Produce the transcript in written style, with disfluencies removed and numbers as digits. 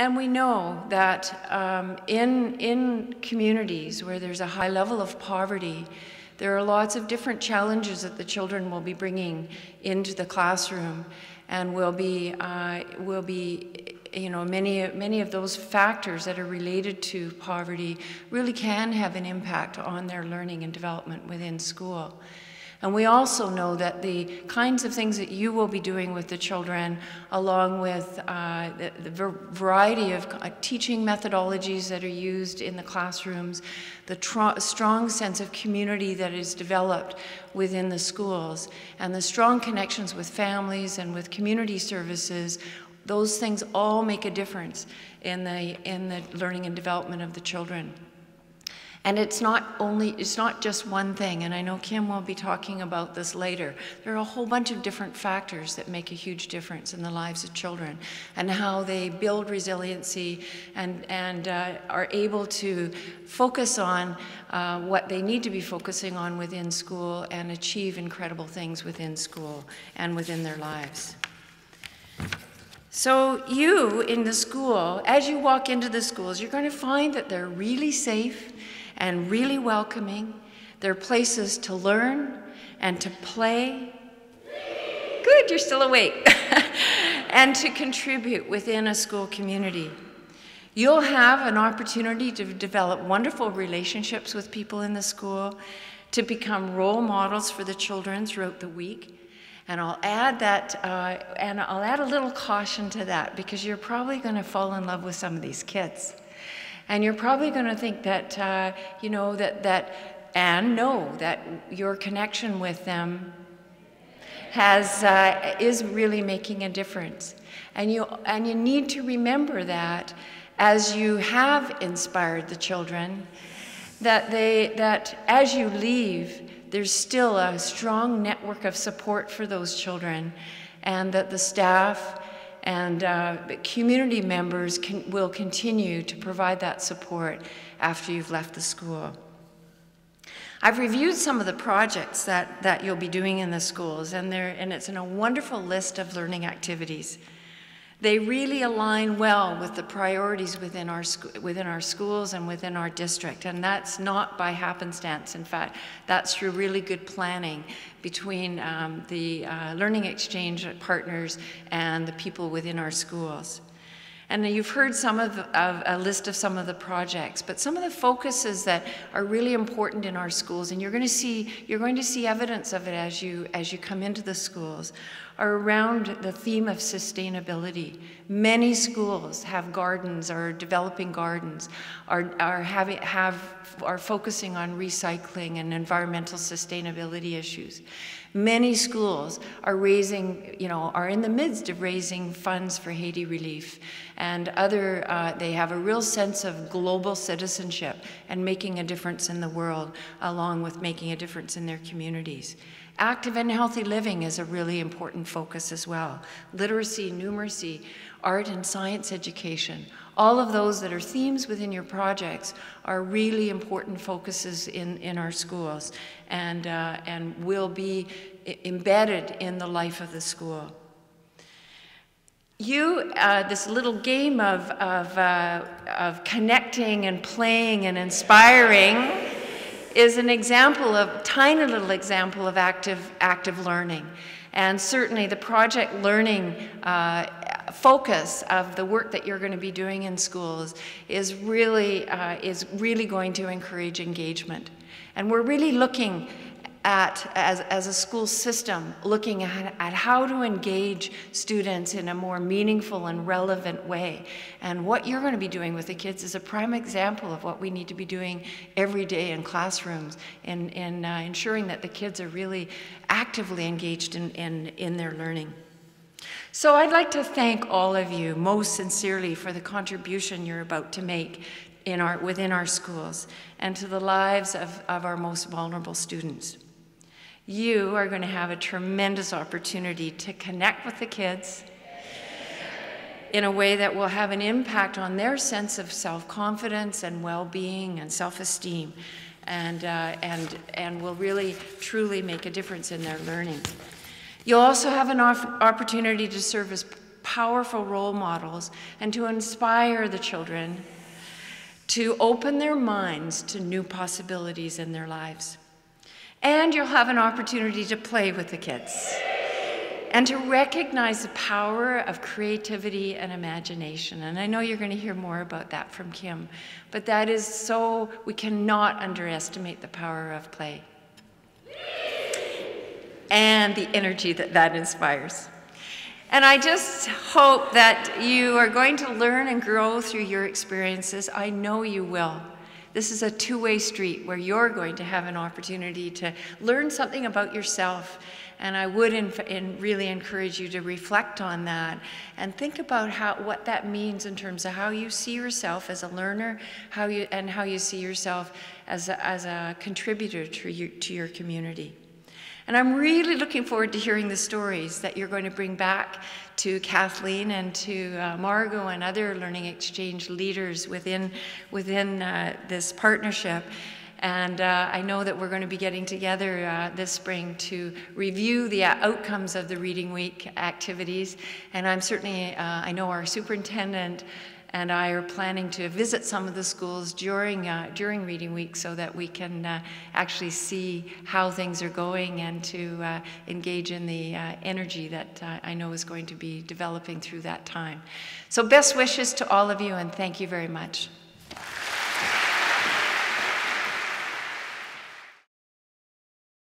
And we know that in communities where there's a high level of poverty, there are lots of different challenges that the children will be bringing into the classroom, and will be you know, many of those factors that are related to poverty really can have an impact on their learning and development within school. And we also know that the kinds of things that you will be doing with the children, along with the variety of teaching methodologies that are used in the classrooms, the strong sense of community that is developed within the schools, and the strong connections with families and with community services, those things all make a difference in the learning and development of the children. And it's not just one thing, and I know Kim will be talking about this later. There are a whole bunch of different factors that make a huge difference in the lives of children, and how they build resiliency and are able to focus on what they need to be focusing on within school and achieve incredible things within school and within their lives. So you in the school, as you walk into the schools, you're going to find that they're really safe and really welcoming. They're places to learn and to play. Good, you're still awake. And to contribute within a school community. You'll have an opportunity to develop wonderful relationships with people in the school, to become role models for the children throughout the week. And I'll add that, and I'll add a little caution to that, because you're probably going to fall in love with some of these kids. And you're probably going to think that, you know, and know that your connection with them is really making a difference. And you need to remember that as you have inspired the children, that as you leave, there's still a strong network of support for those children, and that the staff and community members will continue to provide that support after you've left the school. I've reviewed some of the projects that you'll be doing in the schools, and it's in a wonderful list of learning activities. They really align well with the priorities within our schools and within our district, and that's not by happenstance. In fact, that's through really good planning between the learning exchange partners and the people within our schools. And you've heard a list of some of the projects, but some of the focuses that are really important in our schools, and you're going to see evidence of it as you come into the schools, are around the theme of sustainability. Many schools have gardens, are developing gardens, are focusing on recycling and environmental sustainability issues. Many schools are are in the midst of raising funds for Haiti relief, and they have a real sense of global citizenship and making a difference in the world, along with making a difference in their communities. Active and healthy living is a really important focus as well. Literacy, numeracy, art and science education, all of those that are themes within your projects are really important focuses in our schools, and will be embedded in the life of the school. This little game of connecting and playing and inspiring is a tiny little example of active learning. And certainly the project learning focus of the work that you're going to be doing in schools is really going to encourage engagement. And we're really looking at, as a school system, looking at how to engage students in a more meaningful and relevant way. And what you're going to be doing with the kids is a prime example of what we need to be doing every day in classrooms, in ensuring that the kids are really actively engaged in their learning. So I'd like to thank all of you most sincerely for the contribution you're about to make within our schools and to the lives of our most vulnerable students. You are going to have a tremendous opportunity to connect with the kids in a way that will have an impact on their sense of self-confidence and well-being and self-esteem, and will really, truly make a difference in their learning. You'll also have an opportunity to serve as powerful role models and to inspire the children to open their minds to new possibilities in their lives. And you'll have an opportunity to play with the kids and to recognize the power of creativity and imagination. And I know you're going to hear more about that from Kim, but that is so, we cannot underestimate the power of play and the energy that that inspires. And I just hope that you are going to learn and grow through your experiences. I know you will. This is a two-way street where you're going to have an opportunity to learn something about yourself. And I would really encourage you to reflect on that and think about what that means in terms of how you see yourself as a learner, how you see yourself as a contributor to your community. And I'm really looking forward to hearing the stories that you're going to bring back to Kathleen and to Margot and other learning exchange leaders within this partnership. And I know that we're going to be getting together this spring to review the outcomes of the Reading Week activities. And I'm certainly, I know our superintendent and I are planning to visit some of the schools during Reading Week so that we can actually see how things are going and to engage in the energy that I know is going to be developing through that time. So best wishes to all of you, and thank you very much.